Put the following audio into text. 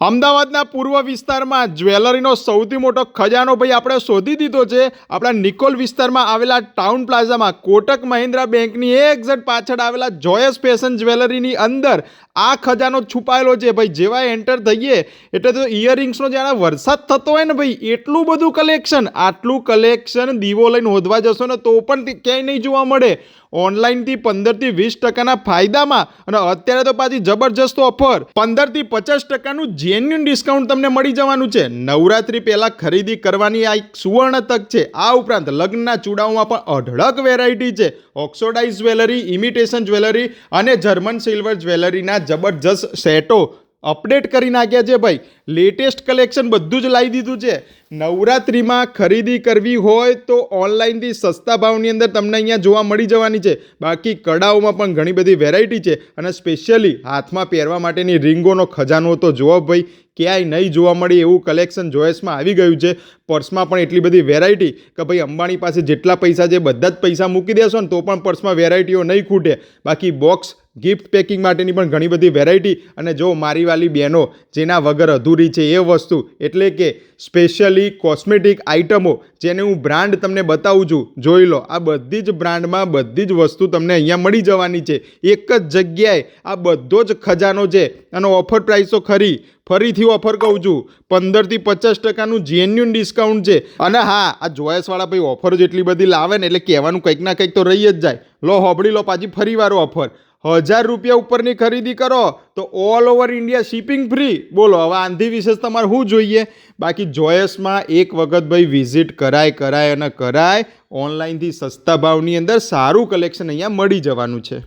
અમદાવાદના પૂર્વ વિસ્તારમાં જ્વેલરીનો સૌથી મોટો ખજાનો ભાઈ આપણે શોધી દીધો છે. આપણા નિકોલ વિસ્તારમાં આવેલા ટાઉન પ્લાઝામાં કોટક મહિન્દ્રા બેંકની એક્ઝેક્ટ પાછળ આવેલા જોયસ ફેશન જ્વેલરીની અંદર આ ખજાનો છુપાયેલો છે ભાઈ. જેવા એન્ટર થઈએ એટલે તો ઇયરિંગ્સનો જાણે વરસાદ થતો હોય ને ભાઈ, એટલું બધું કલેક્શન. આટલું કલેક્શન દીવો લઈને હોદવા જશો ને તો પણ ક્યાંય નહીં જોવા મળે. ઓનલાઈનથી 15 થી 20% ફાયદામાં, અને અત્યારે તો પાછી જબરજસ્ત ઓફર 15 થી 50% જેન્યુન ડિસ્કાઉન્ટ તમને મળી જવાનું છે. નવરાત્રી પહેલાં ખરીદી કરવાની આ એક સુવર્ણ તક છે. આ ઉપરાંત લગ્નના ચૂડાઓમાં પણ અઢળક વેરાયટી છે. ઓક્સોડાઇઝ જ્વેલરી, ઇમિટેશન જ્વેલરી અને જર્મન સિલ્વર જ્વેલરીના જબરજસ્ત સેટો અપડેટ કરી નાખ્યા છે ભાઈ. લેટેસ્ટ કલેક્શન બધું જ લાવી દીધું છે. નવરાત્રિમાં ખરીદી કરવી હોય તો ઓનલાઈનથી સસ્તા ભાવની અંદર તમને અહીંયા જોવા મળી જવાની છે. બાકી કડાઓમાં પણ ઘણી બધી વેરાયટી છે, અને સ્પેશિયલી હાથમાં પહેરવા માટેની રીંગોનો ખજાનો તો જુઓ ભાઈ, ક્યાંય નહીં જોવા મળે એવું કલેક્શન જોયસમાં આવી ગયું છે. પર્સમાં પણ એટલી બધી વેરાયટી કે ભાઈ અંબાણી પાસે જેટલા પૈસા છે બધા જ પૈસા મૂકી દેશો ને તો પણ પર્સમાં વેરાયટીઓ નહીં ખૂટે. બાકી બોક્સ ગિફ્ટ પેકિંગ માટેની પણ ઘણી બધી વેરાયટી. અને જો મારી વાલી બહેનો જેના વગર અધૂરી છે એ વસ્તુ, એટલે કે સ્પેશિયલી કોસ્મેટિક આઇટમો, જેને હું બ્રાન્ડ તમને બતાવું છું, જોઈ લો. આ બધી જ બ્રાન્ડમાં બધી જ વસ્તુ તમને અહીંયા મળી જવાની છે એક જ જગ્યાએ. આ બધો જ ખજાનો છે, અને ઓફર પ્રાઇસ તો ફરીથી ઓફર કહું છું, 15 થી 50% જેન્યુન ડિસ્કાઉન્ટ છે. અને હા, આ જોયસવાળા ભાઈ ઓફર જેટલી બધી લાવે ને એટલે કહેવાનું કંઈક ના કંઈક તો રહી જ જાય. લો હોબળી લો પાછી ફરીવાર ઓફર. 1000 રૂપિયા ઉપરની ખરીદી કરો તો all over India shipping free. બોલો હવે આંધી વિશેષ તમારે શું જોઈએ? બાકી જોયસમાં એક વખત ભાઈ વિઝિટ કરાય. ઓનલાઈનથી સસ્તા ભાવની અંદર સારું કલેક્શન અહીંયા મળી જવાનું છે.